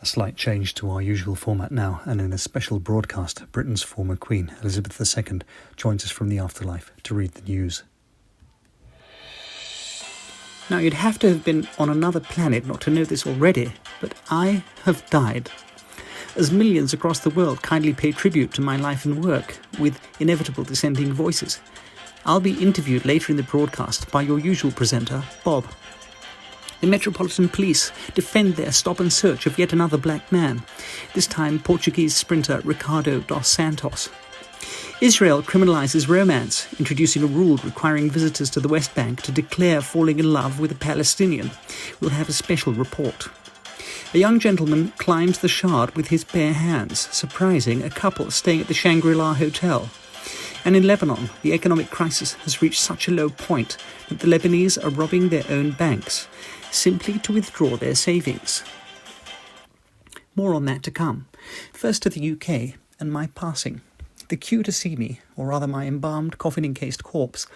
slight change to our usual format now, and in a special broadcast, Britain's former Queen, Elizabeth II, joins us from the afterlife to read the news. Now, you'd have to have been on another planet not to know this already, but I have died. As millions across the world kindly pay tribute to my life and work, with inevitable dissenting voices, I'll be interviewed later in the broadcast by your usual presenter, Bob. The Metropolitan Police defend their stop and search of yet another black man, this time Portuguese sprinter Ricardo dos Santos. Israel criminalises romance, introducing a rule requiring visitors to the West Bank to declare falling in love with a Palestinian. We'll have a special report. A young gentleman climbs the Shard with his bare hands, surprising a couple staying at the Shangri-La Hotel. And in Lebanon, the economic crisis has reached such a low point that the Lebanese are robbing their own banks, simply to withdraw their savings. More on that to come. First to the UK and my passing. The queue to see me, or rather my embalmed, coffin-encased corpse,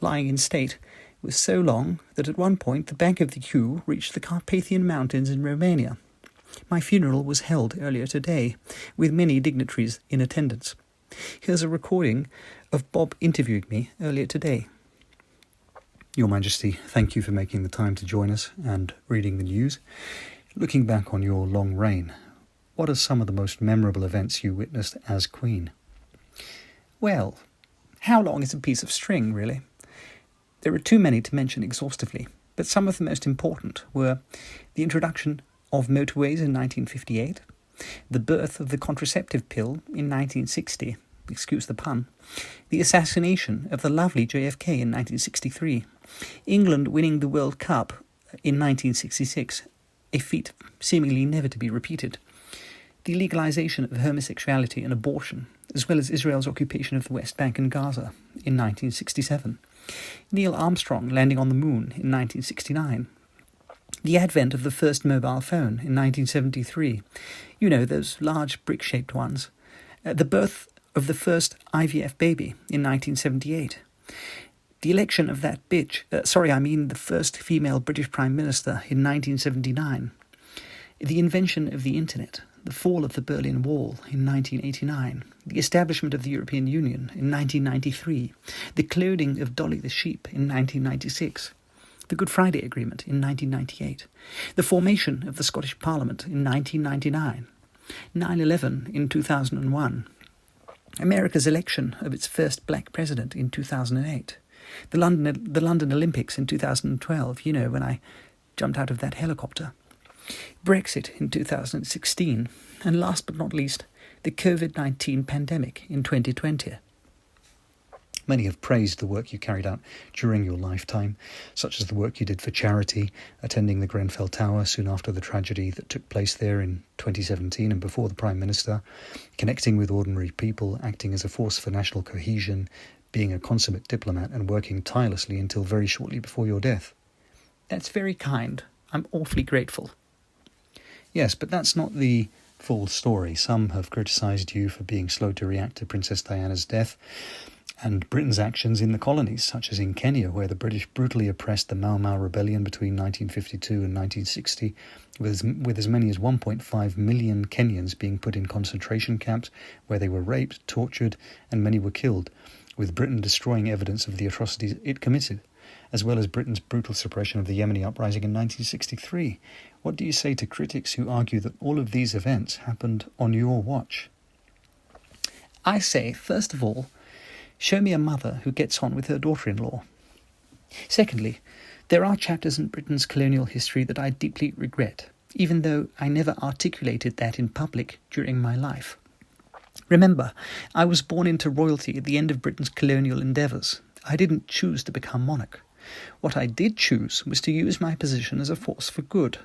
lying in state, was so long that at one point the back of the queue reached the Carpathian Mountains in Romania. My funeral was held earlier today, with many dignitaries in attendance. Here's a recording of Bob interviewing me earlier today. Your Majesty, thank you for making the time to join us and reading the news. Looking back on your long reign, what are some of the most memorable events you witnessed as Queen? Well, how long is a piece of string, really? There are too many to mention exhaustively, but some of the most important were the introduction of motorways in 1958, the birth of the contraceptive pill in 1960, excuse the pun, the assassination of the lovely JFK in 1963, England winning the World Cup in 1966, a feat seemingly never to be repeated, the legalization of homosexuality and abortion, as well as Israel's occupation of the West Bank and Gaza in 1967, Neil Armstrong landing on the moon in 1969, the advent of the first mobile phone in 1973, you know, those large brick-shaped ones, the birth of the first IVF baby in 1978, the election of that the first female British Prime Minister in 1979, the invention of the Internet, the fall of the Berlin Wall in 1989, the establishment of the European Union in 1993, the cloning of Dolly the sheep in 1996, the Good Friday Agreement in 1998, the formation of the Scottish Parliament in 1999, 9/11 in 2001, America's election of its first black president in 2008, the London Olympics in 2012, you know, when I jumped out of that helicopter, Brexit in 2016, and last but not least, the COVID-19 pandemic in 2020. Many have praised the work you carried out during your lifetime, such as the work you did for charity, attending the Grenfell Tower soon after the tragedy that took place there in 2017 and before the Prime Minister, connecting with ordinary people, acting as a force for national cohesion, being a consummate diplomat and working tirelessly until very shortly before your death. That's very kind. I'm awfully grateful. Yes, but that's not the full story. Some have criticised you for being slow to react to Princess Diana's death and Britain's actions in the colonies, such as in Kenya, where the British brutally oppressed the Mau Mau Rebellion between 1952 and 1960, with as many as 1.5 million Kenyans being put in concentration camps where they were raped, tortured, and many were killed, with Britain destroying evidence of the atrocities it committed, as well as Britain's brutal suppression of the Yemeni uprising in 1963. What do you say to critics who argue that all of these events happened on your watch? I say, first of all, show me a mother who gets on with her daughter-in-law. Secondly, there are chapters in Britain's colonial history that I deeply regret, even though I never articulated that in public during my life. Remember, I was born into royalty at the end of Britain's colonial endeavours. I didn't choose to become monarch. What I did choose was to use my position as a force for good,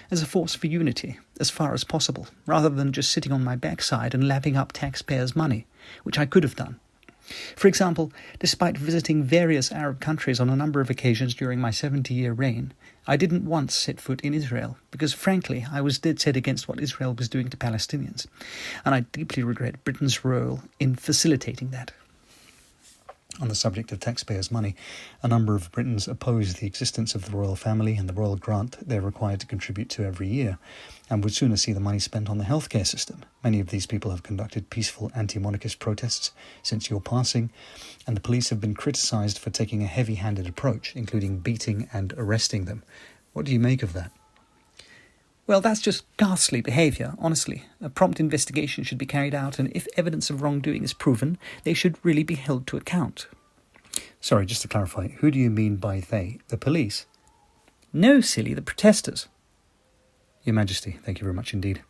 as a force for unity, as far as possible, rather than just sitting on my backside and lapping up taxpayers' money, which I could have done. For example, despite visiting various Arab countries on a number of occasions during my 70-year reign, I didn't once set foot in Israel, because frankly I was dead set against what Israel was doing to Palestinians, and I deeply regret Britain's role in facilitating that. On the subject of taxpayers' money, a number of Britons oppose the existence of the royal family and the royal grant they're required to contribute to every year, and would sooner see the money spent on the healthcare system. Many of these people have conducted peaceful anti-monarchist protests since your passing, and the police have been criticised for taking a heavy-handed approach, including beating and arresting them. What do you make of that? Well, that's just ghastly behaviour, honestly. A prompt investigation should be carried out, and if evidence of wrongdoing is proven, they should really be held to account. Sorry, just to clarify, who do you mean by they? The police? No, silly, the protesters. Your Majesty, thank you very much indeed.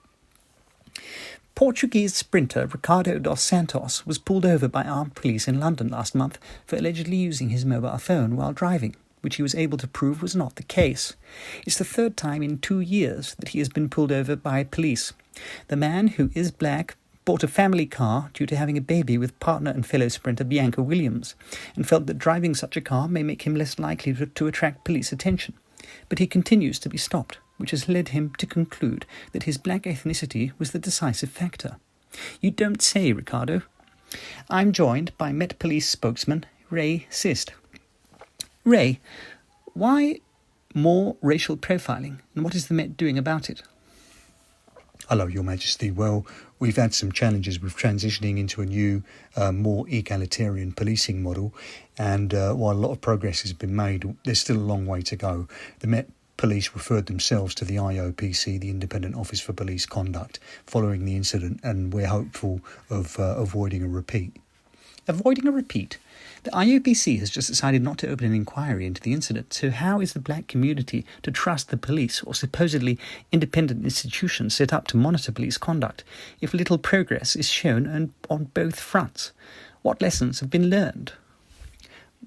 Portuguese sprinter Ricardo dos Santos was pulled over by armed police in London last month for allegedly using his mobile phone while driving, which he was able to prove was not the case. It's the third time in 2 years that he has been pulled over by police. The man, who is black, bought a family car due to having a baby with partner and fellow sprinter Bianca Williams, and felt that driving such a car may make him less likely to attract police attention. But he continues to be stopped, which has led him to conclude that his black ethnicity was the decisive factor. You don't say, Ricardo. I'm joined by Met Police spokesman Ray Sist. Ray, why more racial profiling, and what is the Met doing about it? Hello, Your Majesty. Well, we've had some challenges with transitioning into a new, more egalitarian policing model, and while a lot of progress has been made, there's still a long way to go. The Met Police referred themselves to the IOPC, the Independent Office for Police Conduct, following the incident, and we're hopeful of avoiding a repeat. Avoiding a repeat? The IOPC has just decided not to open an inquiry into the incident, so how is the black community to trust the police or supposedly independent institutions set up to monitor police conduct if little progress is shown on both fronts? What lessons have been learned?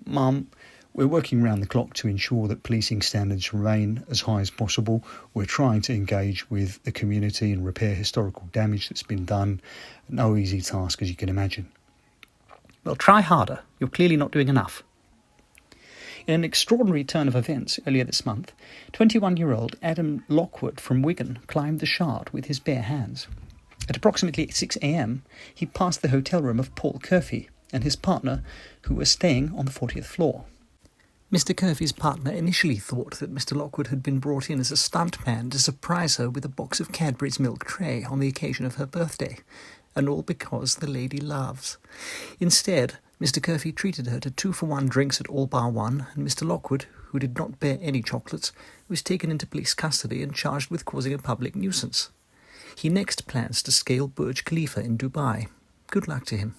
Ma'am, we're working round the clock to ensure that policing standards remain as high as possible. We're trying to engage with the community and repair historical damage that's been done. No easy task, as you can imagine. Well, try harder. You're clearly not doing enough. In an extraordinary turn of events earlier this month, 21-year-old Adam Lockwood from Wigan climbed the Shard with his bare hands. At approximately 6 a.m, he passed the hotel room of Paul Curfey and his partner, who were staying on the 40th floor. Mr. Curfey's partner initially thought that Mr. Lockwood had been brought in as a stuntman to surprise her with a box of Cadbury's milk tray on the occasion of her birthday, and all because the lady loves. Instead, Mr. Curfey treated her to 2-for-1 drinks at all bar one, and Mr. Lockwood, who did not bear any chocolates, was taken into police custody and charged with causing a public nuisance. He next plans to scale Burj Khalifa in Dubai. Good luck to him.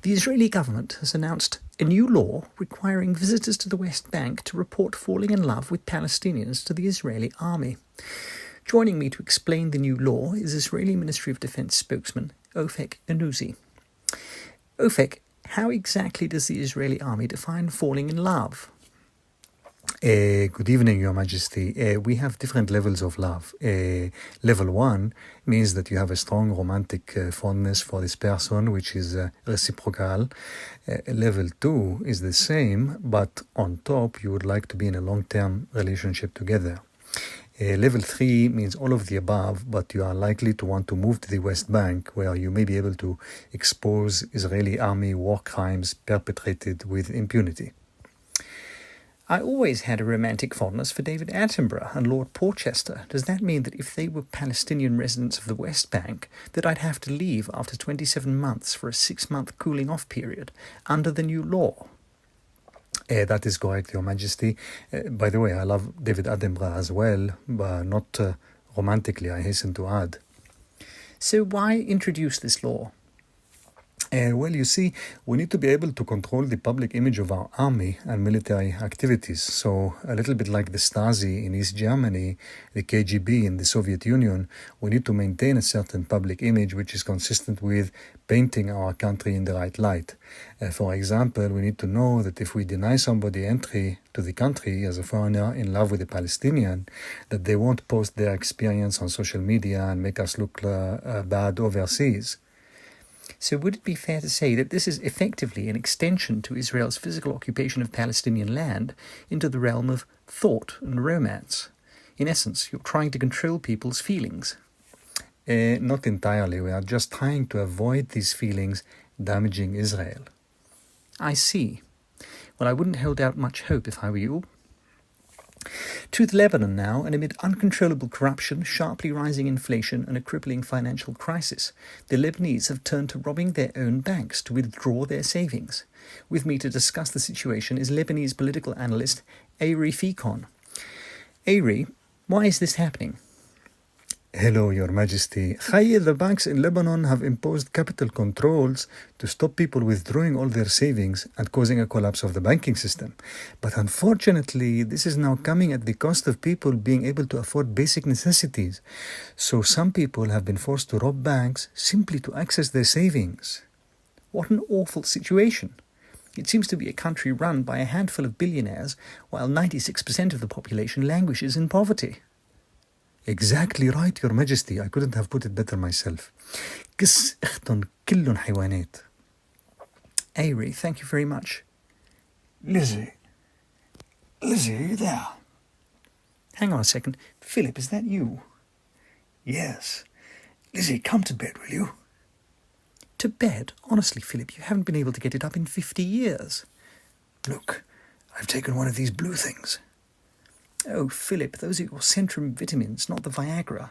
The Israeli government has announced a new law requiring visitors to the West Bank to report falling in love with Palestinians to the Israeli army. Joining me to explain the new law is Israeli Ministry of Defense spokesman Ofek Enuzi. Ofek, how exactly does the Israeli army define falling in love? Good evening, Your Majesty. We have different levels of love. Level 1 means that you have a strong romantic fondness for this person, which is reciprocal. Level 2 is the same, but on top you would like to be in a long-term relationship together. Level 3 means all of the above, but you are likely to want to move to the West Bank, where you may be able to expose Israeli army war crimes perpetrated with impunity. I always had a romantic fondness for David Attenborough and Lord Porchester. Does that mean that if they were Palestinian residents of the West Bank, that I'd have to leave after 27 months for a 6-month cooling-off period under the new law? That is correct, Your Majesty. By the way, I love David Attenborough as well, but not romantically, I hasten to add. So why introduce this law? Well, you see, we need to be able to control the public image of our army and military activities. So, a little bit like the Stasi in East Germany, the KGB in the Soviet Union, we need to maintain a certain public image which is consistent with painting our country in the right light. For example, we need to know that if we deny somebody entry to the country as a foreigner in love with a Palestinian, that they won't post their experience on social media and make us look bad overseas. So would it be fair to say that this is effectively an extension to Israel's physical occupation of Palestinian land into the realm of thought and romance? In essence, you're trying to control people's feelings. Not entirely. We are just trying to avoid these feelings damaging Israel. I see. Well, I wouldn't hold out much hope if I were you. To Lebanon now, and amid uncontrollable corruption, sharply rising inflation, and a crippling financial crisis, the Lebanese have turned to robbing their own banks to withdraw their savings. With me to discuss the situation is Lebanese political analyst Ari Fikon. Ari, why is this happening? Hello, Your Majesty. The banks in Lebanon have imposed capital controls to stop people withdrawing all their savings and causing a collapse of the banking system. But unfortunately, this is now coming at the cost of people being able to afford basic necessities. So some people have been forced to rob banks simply to access their savings. What an awful situation. It seems to be a country run by a handful of billionaires, while 96% of the population languishes in poverty. Exactly right, Your Majesty. I couldn't have put it better myself. قص اختن كلن حيوانات. Ari, thank you very much. Lizzie, are you there? Hang on a second. Philip, is that you? Yes. Lizzie, come to bed, will you? To bed? Honestly, Philip, you haven't been able to get it up in 50 years. Look, I've taken one of these blue things. Oh, Philip, those are your Centrum vitamins, not the Viagra.